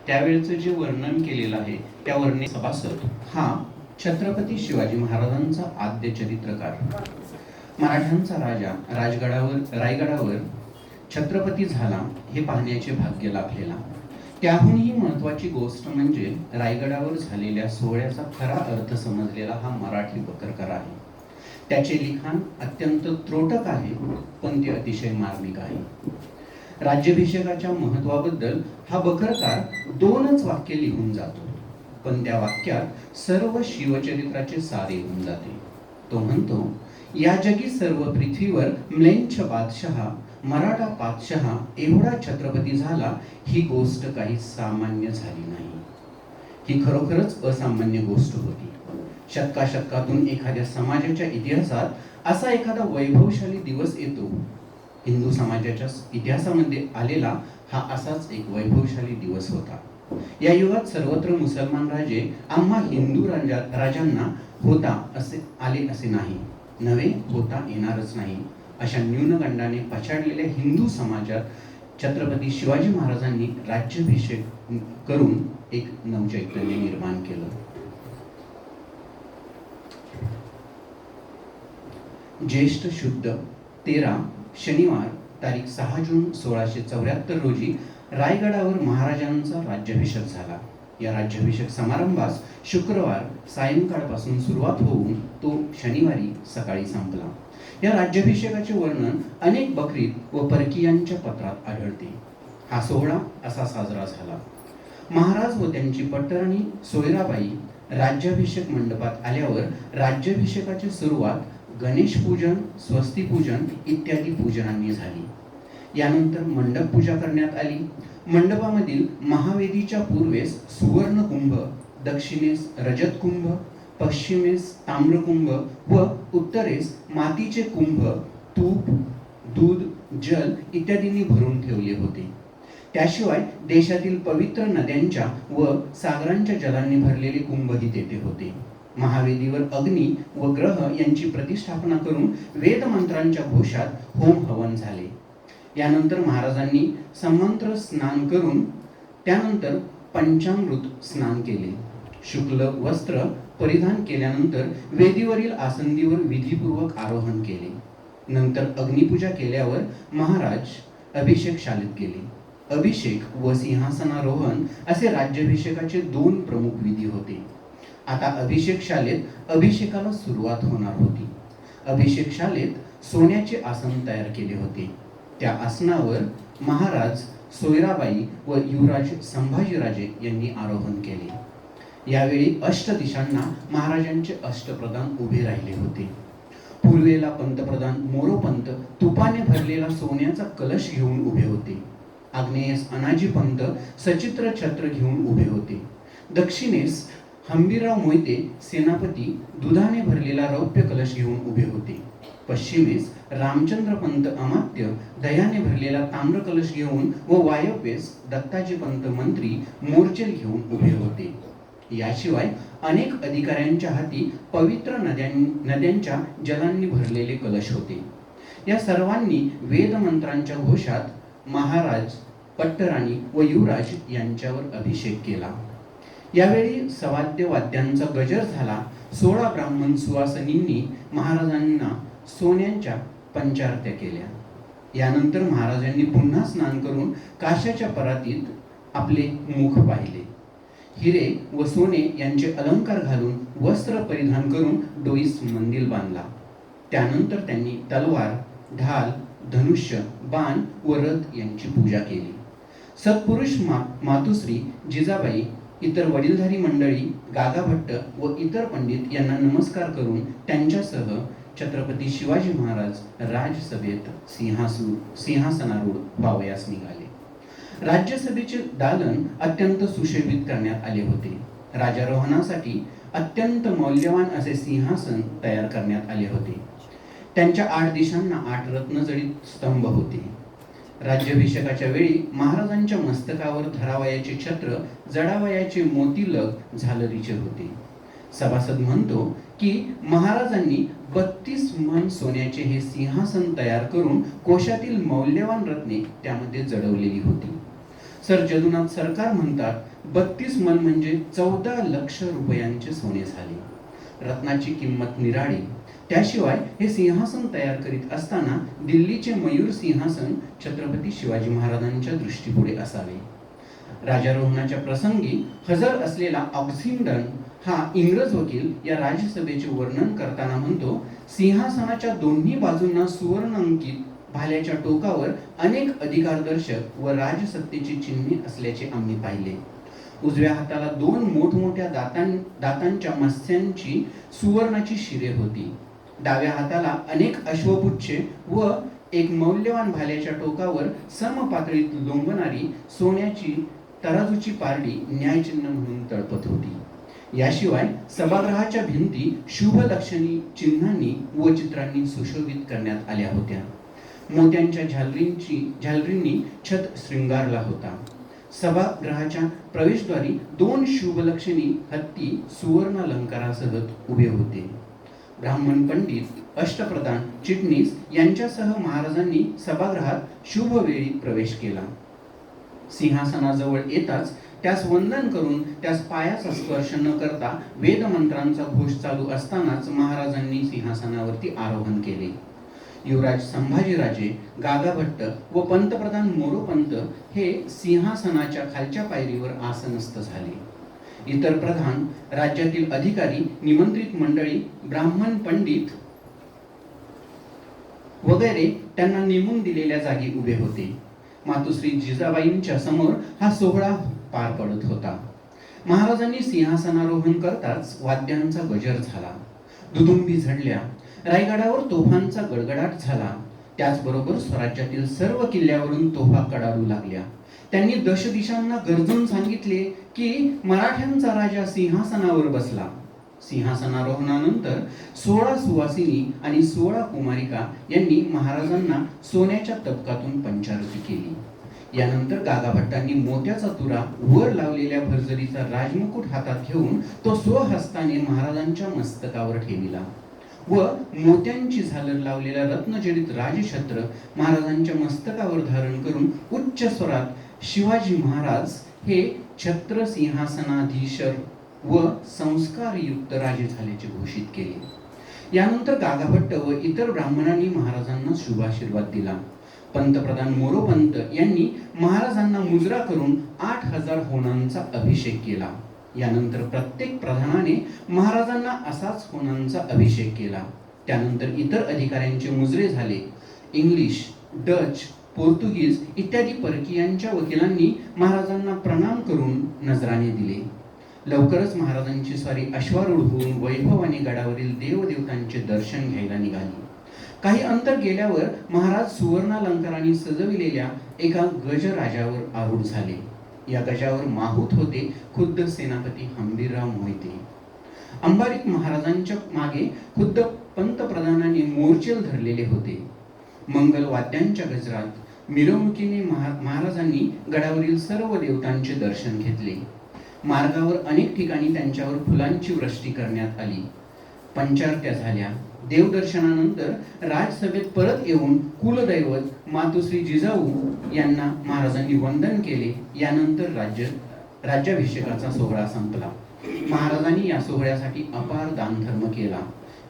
त्यावेळेचं जे वर्णन केलेलं आहे त्या वर्णने सभासद हा छत्रपती शिवाजी महाराजांचा आद्य चरित्रकार, मराठ्यांचा राजा रायगडावर छत्रपती झाला हे पाहण्याचे भाग्य लाभलेला. त्याहूनही महत्वाची गोष्ट म्हणजे रायगडावर झालेल्या सोहळ्याचा खरा अर्थ समजलेला हा मराठी बकरकार आहे. त्याचे लिखाण अत्यंत त्रोटक आहे, पण ते अतिशय मार्मिक आहे. राज्याभिषेकाच्या महत्वाबद्दल हा बकरकार 2च वाक्य लिहून जातो, पण त्या वाक्यात सर्व शिवचरित्राचे सार येऊन जाते. तो म्हणतो, या जगी सर्व पृथ्वीवर म्लेच्छ बादशहा मराठा पातशहा एवढा छत्रपती झाला, ही गोष्ट काही सामान्य झाली नाही. ही खरोखरच असामान्य गोष्ट होती. शतकाशतकातून एखाद्या समाजाच्या इतिहासात असा एखादा वैभवशाली दिवस येतो. हिंदू समाजाच्या इतिहासामध्ये आलेला हा असाच एक वैभवशाली दिवस होता. या युगात सर्वत्र मुसलमान राजे आम्हा हिंदू राजांना होता असे आले असे नाही, नवे होता येणारच नाही, अशा न्यूनगंडाने पछाडलेल्या हिंदू समाजात छत्रपती शिवाजी महाराजांनी राज्याभिषेक करून एक नवचैतन्य निर्माण केलं. ज्येष्ठ शुद्ध 13 शनिवार तारीख 6 जून 1674 रोजी रायगडावर महाराजांचा राज्याभिषेक झाला. या राज्याभिषेक समारंभास शुक्रवार सायंकाळपासून सुरुवात होऊन तो शनिवारी सकाळी संपला. या राज्याभिषेकाचे वर्णन अनेक बकरीत व परकीयांच्या पत्रात आढळते. हा सोहळा असा साजरा झाला. महाराज व त्यांची पट्टराणी सोयराबाई राज्याभिषेक मंडपात आल्यावर राज्याभिषेकाची सुरुवात गणेश पूजन, स्वस्ती पूजन इत्यादी पूजनांनी झाली. यानंतर मंडप पूजा करण्यात आली. मंडपामधील महावेदीच्या पूर्वेस सुवर्ण कुंभ, दक्षिणेस रजत कुंभ, पश्चिमेस ताम्रकुंभ व उत्तरेस मातीचे कुंभ तूप, दूध, जल इत्यादींनी भरून ठेवले होते. त्याशिवाय देशातील पवित्र नद्यांच्या व सागरांच्या जलांनी भरलेले कुंभही तेथे होते. महावेदीवर अग्नी व ग्रह यांची प्रतिष्ठापना करून वेद मंत्रांच्या घोषात होम हवन झाले. यानंतर महाराजांनी समंत्र स्नान करून त्यानंतर पंचामृत स्नान केले. शुक्ल वस्त्र परिधान केल्यानंतर वेदीवरील आसंदीवर विधीपूर्वक आरोहण केले. नंतर अग्निपूजा केल्यावर महाराज अभिषेक शाळेत गेले. अभिषेक व सिंहासनारोहण असे राज्याभिषेकाचे 2 प्रमुख विधी होते. आता अभिषेक शाळेत अभिषेकाला सुरुवात होणार होती. अभिषेक शाळेत सोन्याचे आसन तयार केले होते. त्या आसनावर महाराज सोयराबाई व युवराज संभाजीराजे यांनी आरोहण केले. यावेळी अष्टदिशांना महाराजांचे अष्टप्रधान उभे राहिले होते. पूर्वेला पंतप्रधान मोरोपंत तुपाने भरलेला सोन्याचा कलश घेऊन उभे होते. आग्नेयेस अनाजी पंत सचित्र छत्र घेऊन उभे होते. दक्षिणेस हंबीरराव मोहिते सेनापती दुधाने भरलेला रौप्य कलश घेऊन उभे होते. पश्चिमेस रामचंद्र पंत अमात्य दह्याने भरलेला ताम्र कलश घेऊन व वायव्येस दत्ताजी पंत मंत्री मोर्चेल घेऊन उभे होते. याशिवाय अनेक अधिकाऱ्यांच्या हाती पवित्र नद्यांच्या जलांनी भरलेले कलश होते. या सर्वांनी वेद मंत्रांच्या घोषात महाराज, पट्टराणी व युवराज यांच्यावर अभिषेक केला. यावेळी सवाद्य वाद्यांचा गजर झाला. 16 ब्राह्मण सुवासिनींनी महाराजांना सोन्यांच्या पंचारत्या केल्या. यानंतर महाराजांनी पुन्हा स्नान करून काशाच्या परातीत आपले मुख पाहिले. हिरे व सोने यांचे अलंकार घालून वस्त्र परिधान करून डोईस मंदिल बांधला. त्यानंतर त्यांनी तलवार, ढाल, धनुष्य, बाण व रथ यांची पूजा केली. सत्पुरुष मातुश्री जिजाबाई, इतर वडीलधारी मंडळी, गागाभट्ट व इतर पंडित यांना नमस्कार करून त्यांच्यासह छत्रपती शिवाजी महाराज राजसभेत सिंहासनारूढ व्हावयास निघाले. राज्यसभेचे दालन अत्यंत सुशोभित करण्यात आले होते. राजारोहणासाठी अत्यंत मौल्यवान असे सिंहासन तयार करण्यात आले होते. त्यांच्या 8 दिशांना 8 रत्नजडित स्तंभ होते. राज्याभिषेकाच्या वेळी महाराजांच्या मस्तकावर धरावयाचे छत्र जडावयाचे मोतीलग झालरीचे होते. सभासद म्हणतो की महाराजांनी 32 मन सोन्याचे हे सिंहासन तयार करून कोशातील मौल्यवान रत्ने त्यामध्ये जडवलेली होती. सर जदुनाथ सरकार म्हणतात, 32 मन म्हणजे 14 लक्ष रुपयांचे सोने झाले. रत्नाची किंमत निराळी. त्याशिवाय हे सिंहासन तयार करीत असताना दिल्लीचे मयूर सिंहासन छत्रपती शिवाजी महाराजांच्या दृष्टीपुढे असावे. राजारोहणाच्या प्रसंगी हजर असलेला ऑक्सिंडन हा इंग्रज वकील या राज्यसभेचे वर्णन करताना म्हणतो, सिंहासनाच्या दोन्ही बाजूंना सुवर्ण अंकित भाल्याच्या टोकावर अनेक अधिकारदर्शक व राजसत्तेची चिन्हे असल्याचे आम्ही पाहिले. उजव्या हाताला 2 मोठमोठ्या दातांच्या मत्स्यांची सुवर्णाची शिरे होती. डाव्या हाताला अनेक अश्वपुच्छे व एक मौल्यवान भाल्याच्या टोकावर समपातळीत लोंबणारी सोन्याची तराजूची पारडी न्यायचिन्ह म्हणून तळपत होती. याशिवाय सभागृहाच्या भिंती शुभलक्षणी चिन्हांनी व चित्रांनी सुशोभित करण्यात आल्या होत्या. मोत्यांच्या झालरींनी छत श्रृंगारला होता. सभागृहाच्या प्रवेशद्वारी 2 शुभलक्षणी हत्ती सुवर्ण अलंकारासह उभे होते. ब्राह्मण पंडित, अष्टप्रधान, चिटणीस यांच्यासह महाराजांनी सभागृहात शुभवेळी प्रवेश केला. सिंहासनाजवळ येताच त्यास वंदन करून त्यास पायाचा स्पर्श न करता वेदमंत्रांचा घोष चालू असतानाच महाराजांनी सिंहासनावरती आरोहण केले. युवराज संभाजीराजे, गागाभट्ट व पंतप्रधान मोरोपंत हे सिंहासनाच्या खालच्या पायरीवर आसनस्थ झाले. इतर प्रधान, राज्यातील अधिकारी, निमंत्रित मंडळी, ब्राह्मण पंडित वगैरे त्यांना नेमून दिलेल्या जागी उभे होते. मातोश्री जिजाबाईंच्या समोर हा सोहळा पार पडत होता. महाराजांनी सिंहासनारोहण करताच वाद्यांचा गजर झाला, दुदुंबी झडल्या, रायगडावर तोफांचा गडगडाट झाला. त्याचबरोबर स्वराज्यातील सर्व किल्ल्यावरून तोफा कडाडू लागल्या. त्यांनी दशदिशांना गर्जून सांगितले की मराठ्यांचा राजा सिंहासनावर बसला. सिंहासनारोहणानंतर 16 सुवासिनी आणि 16 कुमारिका यांनी महाराजांना सोन्याच्या तबकातून पंचारती केली. यानंतर गागाभट्टांनी मोत्याचा तुरा वर लावलेल्या भरजरीचा राजमुकुट हातात घेऊन तो स्वहस्ताने महाराजांच्या मस्तकावर ठेविला व मोत्यांची झालर लावलेला रत्नजडित राजछत्र महाराजांच्या मस्तकावर धारण करून उच्च स्वरात शिवाजी महाराज हे छत्र सिंहासनाधीशर व संस्कारयुक्त राजे झाल्याचे घोषित केले. यानंतर गागाभट्ट व इतर ब्राह्मणांनी महाराजांना शुभाशीर्वाद दिला. पंतप्रधान मोरोपंत यांनी महाराजांना मुजरा करून 8000 होणांचा अभिषेक केला. यानंतर प्रत्येक प्रधानाने महाराजांना असाच होणांचा अभिषेक केला. त्यानंतर इतर अधिकाऱ्यांचे मुजरे झाले. इंग्लिश, डच, पोर्तुगीज इत्यादी परकीयांच्या वकिलांनी महाराजांना प्रणाम करून नजराणे दिले. लवकरच महाराजांची स्वारी अश्वारूढ होऊन वैभवाने गडावरील देवदेवतांचे दर्शन घ्यायला निघाली. काही अंतर गेल्यावर महाराज सुवर्णालंकाराने सजविलेल्या एका गजराजावर आरूढ झाले. या गजावर माहूत होते खुद्द सेनापती हंबीरराव मोहिते. अंबारीत महाराजांच्या मागे खुद्द पंतप्रधानांनी मोर्चेल धरलेले होते. मंगल वाद्यांच्या गजरात मिरवणुकीने महाराजांनी गडावरील सर्व देवतांचे दर्शन घेतले. मार्गावर अनेक ठिकाणी त्यांच्यावर फुलांची वृष्टी करण्यात आली. पंचारत्या झाल्या. देवदर्शनानंतर राजसभेत परत येऊन कुलदैवत मातोश्री जिजाऊ यांना महाराजांनी वंदन केले. यानंतर राज्याभिषेकाचा सोहळा संपला. महाराजांनी या सोहळ्यासाठी अपार दानधर्म केला.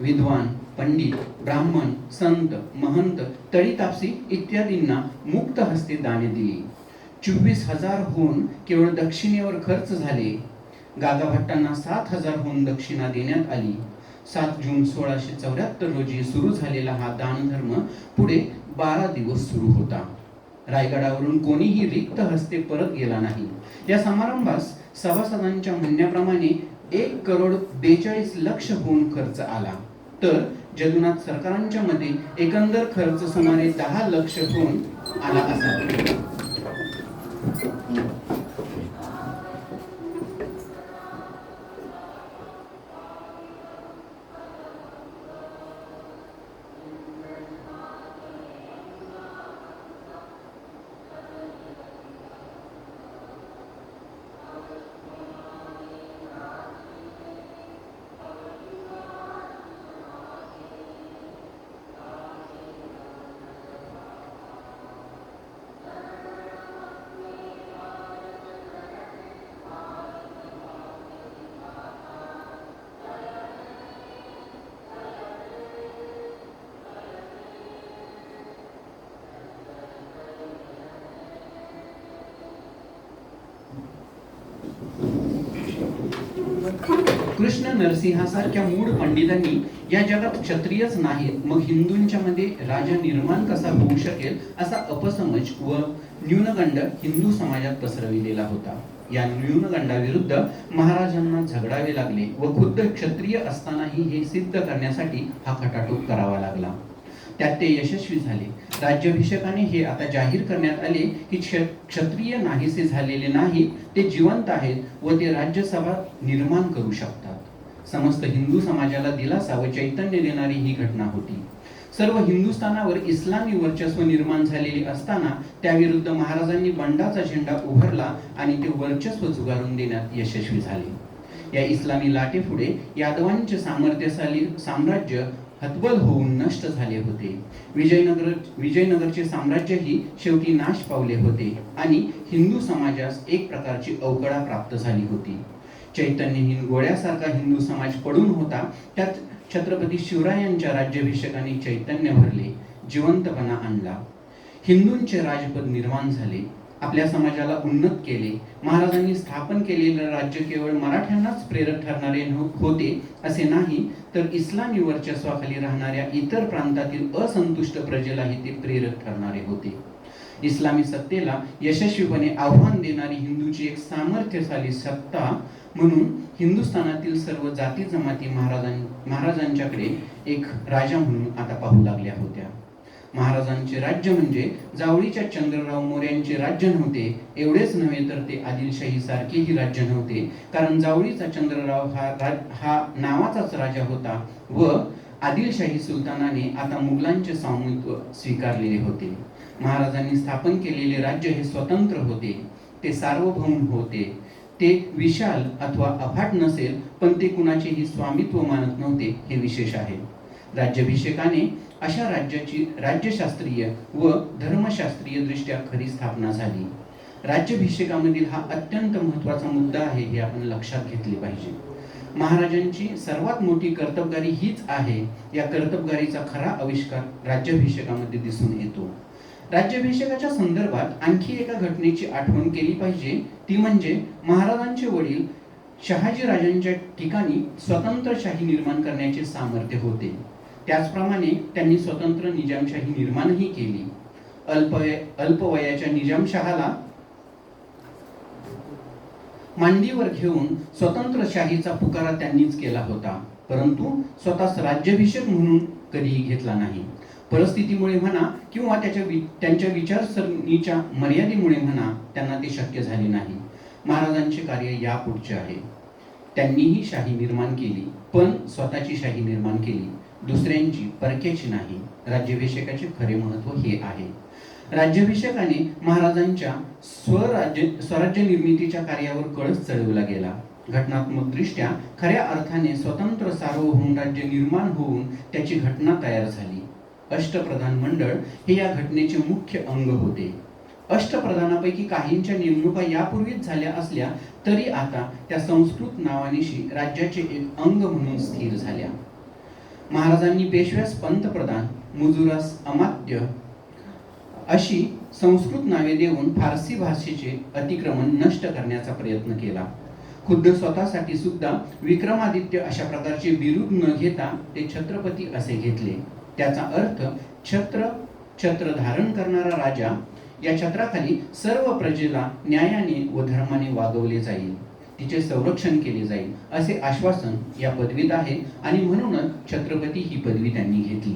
विद्वान, पंडित, ब्राह्मण, संत, महंत, तळीतापसी इत्यादींना मुक्त हस्ते दाने दिली. 24,000 होऊन केवळ दक्षिणेवर खर्च झाले. गागाभट्टांना 7,000 होऊन दक्षिणा देण्यात आली. 7 जून 1674 रोजी सुरू झालेला हा दानधर्म पुढे 12 दिवस सुरू होता. रायगडावरून कोणीही रिक्त हस्ते परत गेला नाही. या समारंभास सभासदांच्या म्हणण्याप्रमाणे 1,42,00,000 होऊन खर्च आला. तर जदुनाथ सरकारांच्या मध्ये एकंदर खर्च सुमारे 10 लाख होऊन आला असावा. कृष्ण नरसिंहासारख्या मूळ पंडितांनी या जगात क्षत्रियच नाहीत, मग हिंदूंच्या मध्ये राजा निर्माण कसा होऊ शकेल असा अपसमज व न्यूनगंड हिंदू समाजात पसरविलेला होता. या न्यूनगंडाविरुद्ध महाराजांना झगडावे लागले व खुद्द क्षत्रिय असतानाही हे सिद्ध करण्यासाठी हा खटाटोप करावा लागला. त्यात ते यशस्वी झाले. राज्याभिषेकाने हे आता जाहीर करण्यात आले की क्षत्रिय नाहीसे झालेले नाही, ते जिवंत आहेत व ते राज्यसभा निर्माण करू शकतात. समस्त हिंदू समाजाला दिलासा व चैतन्य देणारी ही घटना होती. सर्व हिंदुस्थानावर इस्लामी वर्चस्व निर्माण झालेले असताना त्याविरुद्ध महाराजांनी बंडाचा झेंडा उभारला आणि ते वर्चस्व झुगारून देण्यात यशस्वी झाले. या इस्लामी लाटेपुढे यादवांचे सामर्थ्यशाली साम्राज्य हतबल होऊन नष्ट झाले होते. विजयनगरचे साम्राज्यही शेवटी नाश पावले होते आणि हिंदू समाजास एक प्रकारची अवकळा प्राप्त झाली होती. चैतन्यहीन गोळ्यासारखा हिंदू समाज पडून होता. त्यात छत्रपती शिवरायांच्या राज्याभिषेकाने चैतन्य भरले, जिवंतपणा आणला. हिंदूंचे राजपद निर्माण झाले, आपल्या समाजाला उन्नत केले. महाराजांनी स्थापन केलेले राज्य केवळ मराठ्यांनाच प्रेरक ठरणारे होते असे नाही, तर इस्लामी वर्चस्वाखाली राहणाऱ्या इतर प्रांतातील असंतुष्ट प्रजेलाही ते प्रेरक ठरणारे होते. इस्लामी सत्तेला यशस्वीपणे आव्हान देणारी हिंदूची एक सामर्थ्यशाली सत्ता म्हणून हिंदुस्थानातील सर्व जाती जमाती महाराजांच्याकडे एक राजा म्हणून आता पाहू लागल्या होत्या. महाराजांचे राज्य म्हणजे जावळीच्या चंद्रराव मोऱ्यांचे राज्य नव्हते. एवढेच नव्हे तर ते आदिलशाही सारखेही राज्य नव्हते, कारण जावळीचा चंद्रराव हा नावाचाच राजा होता व आदिलशाही सुलतानाने आता मुघलांचे स्वामित्व स्वीकारलेले होते. महाराजांनी स्थापन केलेले राज्य हे स्वतंत्र होते, ते सार्वभौम होते. ते विशाल अथवा अफाट नसेल, पण ते कुणाचेही स्वामित्व मानत नव्हते, हे विशेष आहे. राज्याभिषेकाने अशा राज्याची राज्यशास्त्रीय व धर्मशास्त्रीय दृष्ट्या खरी स्थापना झाली. राज्याभिषेकामधील हा अत्यंत महत्त्वाचा मुद्दा आहे, हे आपण लक्षात घेतले पाहिजे. महाराजांची सर्वात मोठी कर्तबगारी हीच आहे. या कर्तबगारीचा खरा आविष्कार राज्याभिषेकामध्ये दिसून येतो. राज्याभिषेकाच्या संदर्भात आणखी एका घटनेची आठवण केली पाहिजे, ती म्हणजे महाराजांचे वडील शहाजी राजांच्या ठिकाणी स्वतंत्र शाही निर्माण करण्याचे सामर्थ्य होते. त्याचप्रमाणे त्यांनी स्वतंत्र निजामशाही निर्माणही केली. अल्पवयाच्या निजामशहाला मांडीवर घेऊन स्वतंत्र शाहीचा पुकारा त्यांनीच केला होता, परंतु स्वतःच राज्याभिषेक म्हणून कधीही घेतला नाही. परिस्थितीमुळे म्हणा किंवा त्यांच्या विचारसरणीच्या मर्यादेमुळे म्हणा, त्यांना ते शक्य झाले नाही. महाराजांचे कार्य यापुढचे आहे. त्यांनीही शाही निर्माण केली, पण स्वतःची शाही निर्माण केली, दुसऱ्यांची, परक्याची नाही. राज्याभिषेकाचे खरे महत्त्व हे आहे. राज्याभिषेकाने महाराजांच्या स्वराज्य निर्मितीच्या कार्यावर कळस चढवला गेला. घटनात्मक दृष्ट्या खऱ्या अर्थाने स्वतंत्र सार्वभौम राज्य निर्माण होऊन त्याची घटना तयार झाली. अष्टप्रधान मंडळ हे या घटनेचे मुख्य अंग होते. अष्टप्रधानापैकी काहींच्या नेमणुका यापूर्वीच झाल्या असल्या तरी आता त्या संस्कृत नावानिशी राज्याचे एक अंग म्हणून स्थिर झाल्या. महाराजांनी पेशव्यास पंतप्रधान, मुजुरास अमात्य अशी संस्कृत नावे देऊन फारसी भाषेचे अतिक्रमण नष्ट करण्याचा प्रयत्न केला. खुद्द स्वतःसाठी सुद्धा विक्रमादित्य अशा प्रकारचे बिरुद न घेता ते छत्रपती असे घेतले. त्याचा अर्थ छत्र धारण करणारा राजा. या छत्राखाली सर्व प्रजेला न्यायाने व धर्माने वागवले जाईल, तिचे संरक्षण केले जाईल असे आश्वासन या पदवीत आहे आणि म्हणूनच छत्रपती ही पदवी त्यांनी घेतली.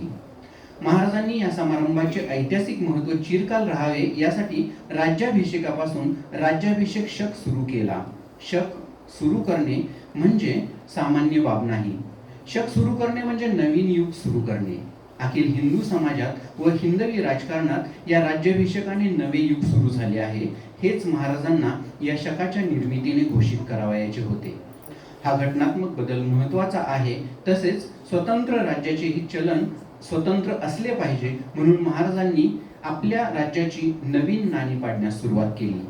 महाराजांनी या समारंभाचे ऐतिहासिक महत्त्व चिरकाल राहावे यासाठी राज्याभिषेकापासून राज्याभिषेक शक सुरू केला. शक सुरू करणे म्हणजे सामान्य बाब नाही. शक सुरू करणे म्हणजे नवीन युग सुरू करणे. अखिल हिंदू समाजात व हिंदवी राजकारणात या राज्याभिषेकाने नवे युग सुरू झाले आहे. हेच महाराजांना या शकाच्या निर्मितीने घोषित करावयाचे होते. हा घटनात्मक बदल महत्त्वाचा आहे. तसेच स्वतंत्र राज्याचे ही चलन स्वतंत्र असले पाहिजे म्हणून महाराजांनी आपल्या राज्याची नवीन नाणी पाडण्यास सुरुवात केली.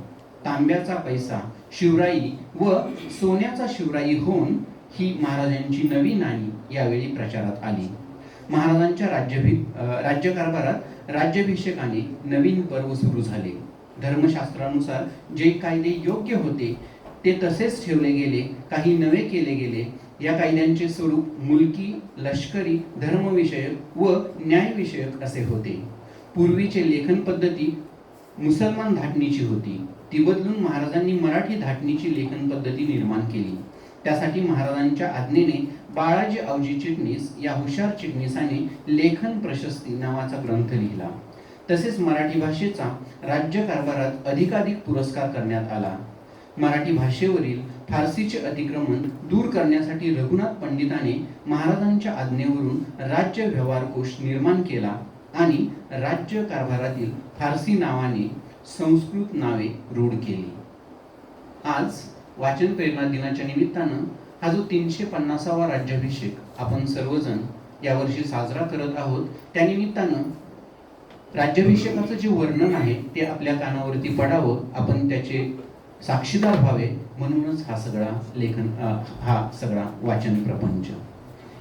तांब्याचा पैसा शिवराई व सोन्याचा शिवराई होऊन ही महाराजांची नवी नाणी यावेळी प्रचारात आली. महाराजांच्या राज्यकारभारात राज्याभिषेकाने नवीन पर्व सुरू झाले. धर्मशास्त्रानुसार जे कायदे योग्य होते ते तसेच ठेवले गेले, काही नवे केले गेले. या कायद्यांचे स्वरूप मुलकी, लष्करी, धर्मविषयक व न्यायविषयक असे होते. पूर्वीचे लेखन पद्धती मुसलमान धाटणीची होती. ती बदलून महाराजांनी मराठी धाटणीची लेखन पद्धती निर्माण केली. त्यासाठी महाराजांच्या आज्ञेने बाळाजी आवजी चिटणीस या हुशार चिटणीसाने लेखन प्रशस्ती नावाचा ग्रंथ लिहिला. तसेच मराठी भाषेचा राज्यकारभारात अधिकाधिक पुरस्कार करण्यात आला. मराठी भाषेवरील फारसीचे अतिक्रमण दूर करण्यासाठी रघुनाथ पंडिताने महाराजांच्या आज्ञेवरून राज्य व्यवहार कोश निर्माण केला आणि राज्य कारभारातील फारसी नावाने संस्कृत नावे रूढ केली. आज वाचन प्रेरणा दिनाच्या निमित्तानं हा जो 350वा राज्याभिषेक आपण सर्वजण यावर्षी साजरा करत आहोत, त्यानिमित्तानं राज्याभिषेकाचं जे वर्णन आहे ते आपल्या कानावरती पडावं, आपण त्याचे साक्षीदार व्हावे, म्हणूनच हा सगळा वाचन प्रपंच.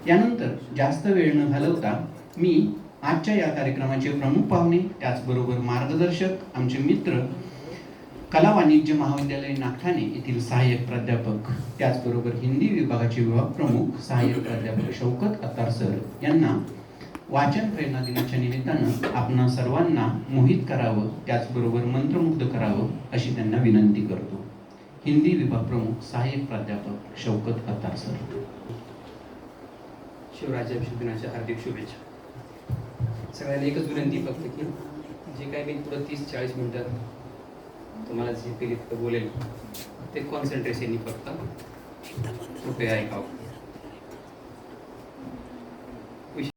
यानंतर जास्त वेळ न घालवता मी आजच्या या कार्यक्रमाचे प्रमुख पाहुणे, त्याचबरोबर मार्गदर्शक, आमचे मित्र, कला वाणिज्य महाविद्यालय नागठाणे येथील सहाय्यक प्राध्यापक, त्याचबरोबर हिंदी विभागाचे विभाग प्रमुख सहाय्यक प्राध्यापक शौकत अत्तार सर यांना वाचन प्रेरणा दिनाच्या निमित्तानं आपणा सर्वांना मोहित करावं, त्याचबरोबर मंत्रमुग्ध करावं अशी त्यांना विनंती करतो. हिंदी विभाग प्रमुख सहाय्यक प्राध्यापक शौकत अत्तार सर. शिवराज्याभिषेक दिनाच्या हार्दिक शुभेच्छा. सगळ्यांना एकच विनंती फक्त की जे काही मी पुढं 30-40 मिनिटात तुम्हाला जे बोलेल ते कॉन्सन्ट्रेशननी फक्त कृपया ऐकावं.